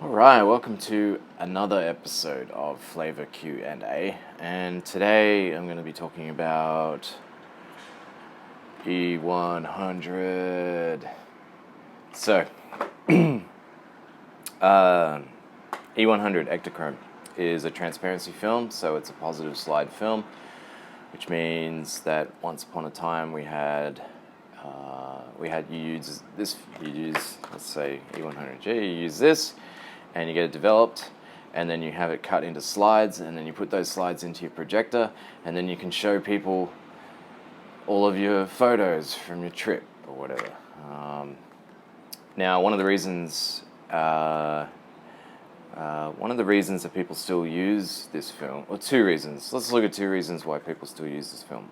Alright, welcome to another episode of FLAVR Q&A, and today I'm going to be talking about E100. So, E100 Ektachrome is a transparency film, so it's a positive slide film, which means that once upon a time you use let's say E100G, you use this, and you get it developed, and then you have it cut into slides, and then you put those slides into your projector, and then you can show people all of your photos from your trip or whatever. Now, one of the reasons that people still use this film, or two reasons. Let's look at two reasons why people still use this film.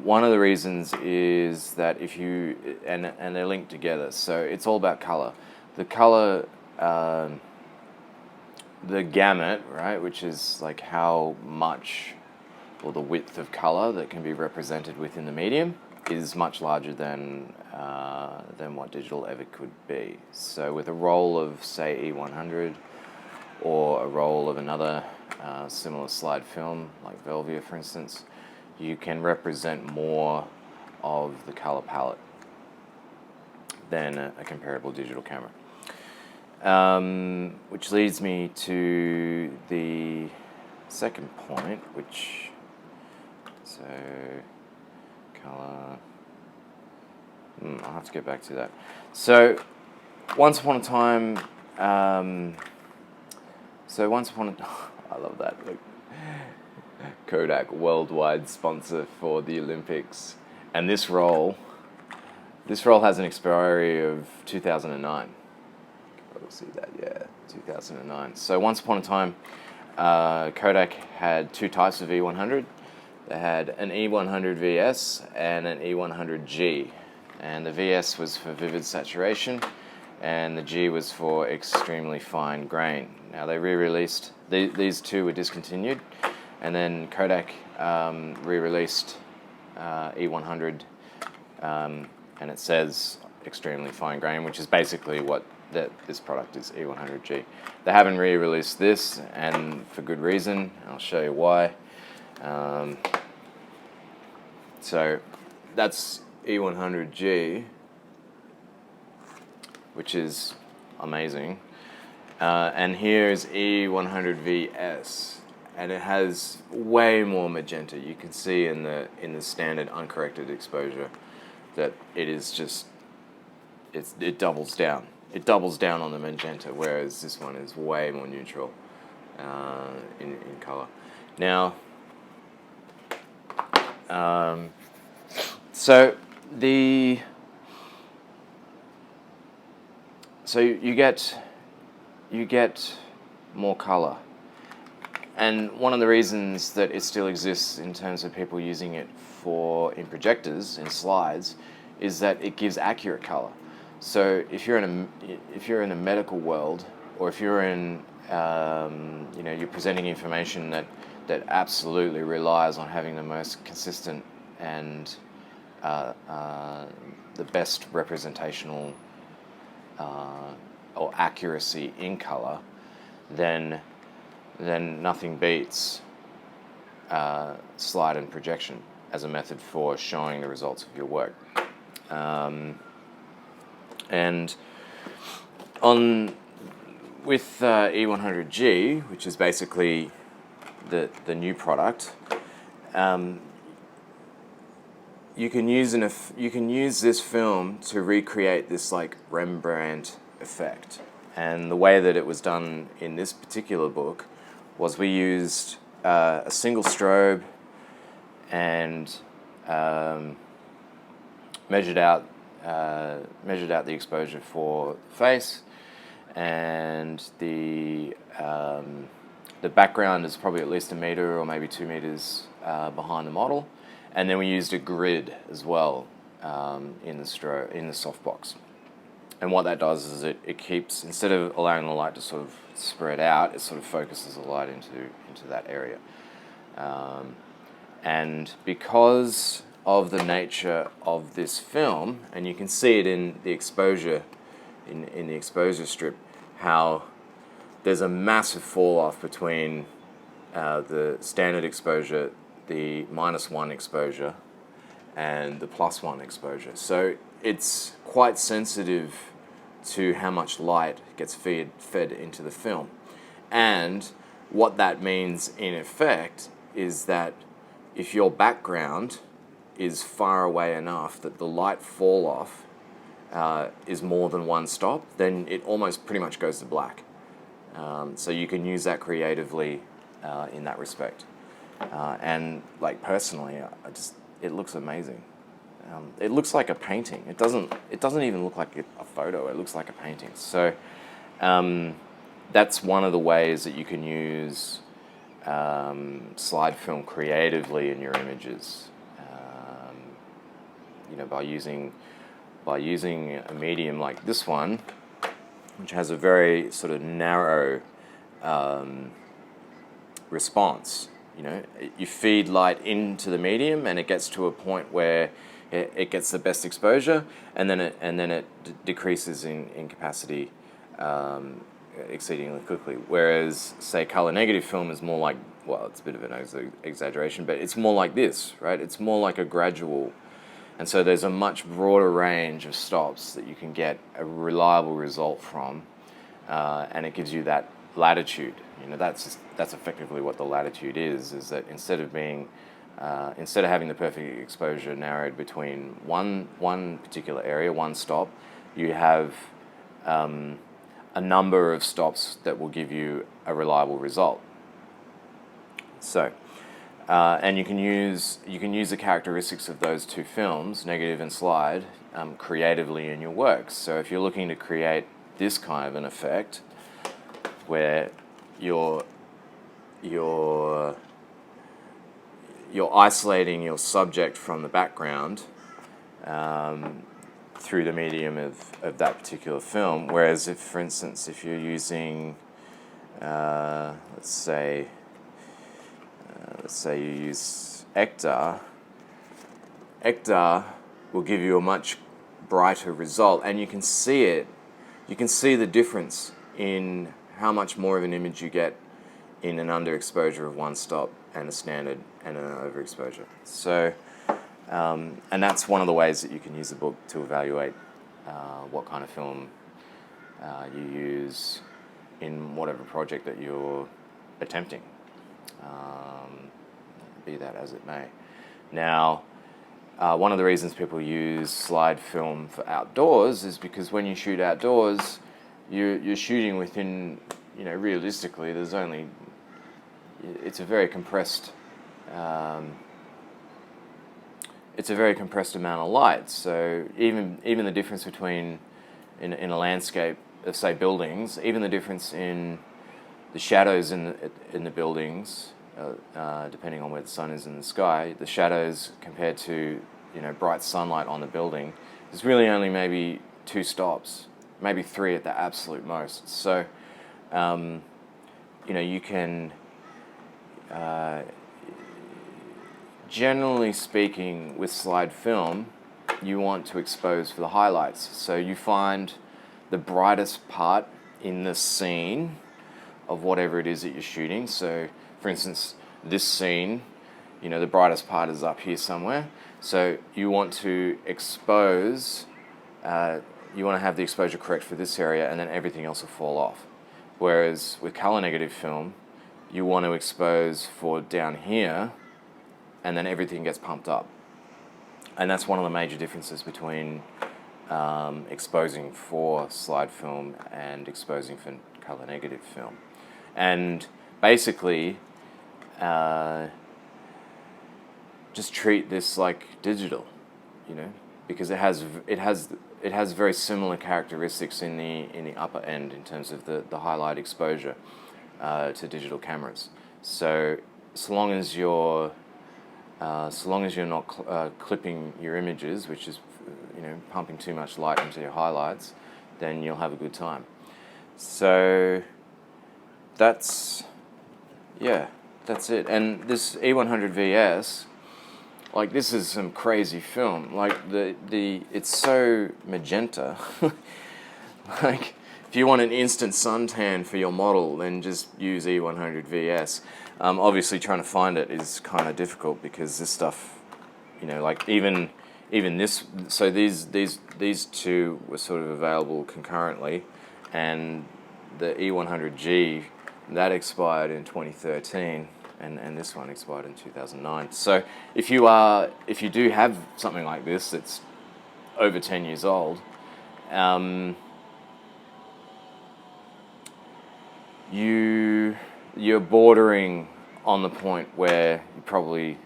One of the reasons is that if you, and they're linked together, so it's all about color. The color, the gamut, right, which is like how much, or the width of color that can be represented within the medium, is much larger than what digital ever could be. So with a roll of, say, E100, or a roll of another similar slide film, like FLAVR, for instance, you can represent more of the color palette than a comparable digital camera. Which leads me to the second point, so color, I'll have to get back to that. So once upon a time, I love that, look. Kodak, worldwide sponsor for the Olympics, and this roll has an expiry of 2009. We'll see that, yeah, 2009. So once upon a time, Kodak had two types of E100. They had an E100 VS and an E100G, and the VS was for vivid saturation, and the G was for extremely fine grain. Now they re-released, these two were discontinued, and then Kodak re-released E100, and it says extremely fine grain, which is basically what this product is, E100G. They haven't re-released this, and for good reason. I'll show you why. So that's E100G, which is amazing. And here's E100VS, and it has way more magenta. You can see in the standard uncorrected exposure that it is just, it doubles down. It doubles down on the magenta, whereas this one is way more neutral in color. Now, so you get more color, and one of the reasons that it still exists in terms of people using it in projectors, in slides, is that it gives accurate color. So if you're in a medical world, or if you're in you're presenting information that absolutely relies on having the most consistent and the best representational or accuracy in color, then nothing beats slide and projection as a method for showing the results of your work. And with E100G, which is basically the new product, you can use this film to recreate this like Rembrandt effect. And the way that it was done in this particular book was we used a single strobe and measured out the exposure for the face, and the background is probably at least 1 meter or maybe 2 meters behind the model, and then we used a grid as well in the softbox. And what that does is it keeps, instead of allowing the light to sort of spread out, it sort of focuses the light into that area. And because of the nature of this film, and you can see it in the exposure in the exposure strip, how there's a massive fall off between the standard exposure, the -1 exposure, and the +1 exposure. So it's quite sensitive to how much light gets fed into the film. And what that means in effect is that if your background is far away enough that the light fall off is more than one stop, then it almost pretty much goes to black. So you can use that creatively in that respect. And like personally, it looks amazing. It looks like a painting. It doesn't even look like a photo. It looks like a painting. So that's one of the ways that you can use slide film creatively in your images. By using a medium like this one, which has a very sort of narrow response. You feed light into the medium, and it gets to a point where it gets the best exposure, and then it decreases in capacity exceedingly quickly. Whereas, say, color negative film is more like, well, it's a bit of an exaggeration, but it's more like this, right? It's more like a gradual. And so there's a much broader range of stops that you can get a reliable result from, and it gives you that latitude. That's effectively what the latitude is that instead of having the perfect exposure narrowed between one particular area, one stop, you have a number of stops that will give you a reliable result. So, and you can use the characteristics of those two films, negative and slide, creatively in your works. So if you're looking to create this kind of an effect, where you're isolating your subject from the background through the medium of that particular film. Whereas if, for instance, if you're using, let's say you use Ektar will give you a much brighter result, and you can see it. You can see the difference in how much more of an image you get in an underexposure of one stop and a standard and an overexposure. So, and that's one of the ways that you can use the book to evaluate what kind of film you use in whatever project that you're attempting, be that as it may. Now, one of the reasons people use slide film for outdoors is because when you shoot outdoors, you're shooting within, realistically, it's a very compressed amount of light. So even the difference between in a landscape of, say, buildings, even the difference in the shadows in the buildings, depending on where the sun is in the sky, the shadows compared to bright sunlight on the building is really only maybe 2 stops, maybe 3 at the absolute most. So you can, generally speaking, with slide film, you want to expose for the highlights. So you find the brightest part in the scene of whatever it is that you're shooting. So, for instance, this scene, the brightest part is up here somewhere. So you want to expose, you want to have the exposure correct for this area, and then everything else will fall off. Whereas with color negative film, you want to expose for down here, and then everything gets pumped up. And that's one of the major differences between exposing for slide film and exposing for color negative film. And basically, just treat this like digital, because it has very similar characteristics in the upper end in terms of the highlight exposure to digital cameras. So so long as you're not clipping your images, which is pumping too much light into your highlights, then you'll have a good time. So that's it. And this E100 VS, like, this is some crazy film. Like it's so magenta Like, if you want an instant suntan for your model, then just use E100 VS. Obviously, trying to find it is kind of difficult because this stuff, you know, like even this. So these two were sort of available concurrently, and the E100G that expired in 2013, and this one expired in 2009. So if you do have something like this that's over 10 years old, you're bordering on the point where you probably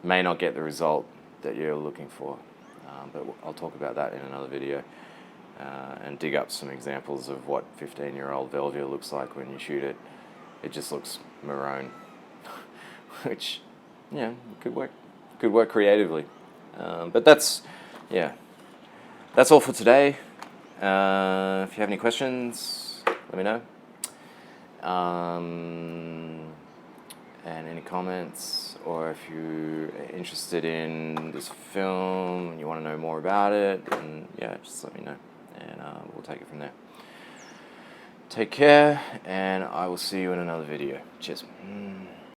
may not get the result that you're looking for. But I'll talk about that in another video and dig up some examples of what 15-year-old FLAVR looks like when you shoot it. It just looks maroon, which, yeah, could work creatively. But that's all for today. If you have any questions, let me know. And any comments, or if you're interested in this film and you want to know more about it, then yeah, just let me know, and we'll take it from there. Take care, and I will see you in another video. Cheers.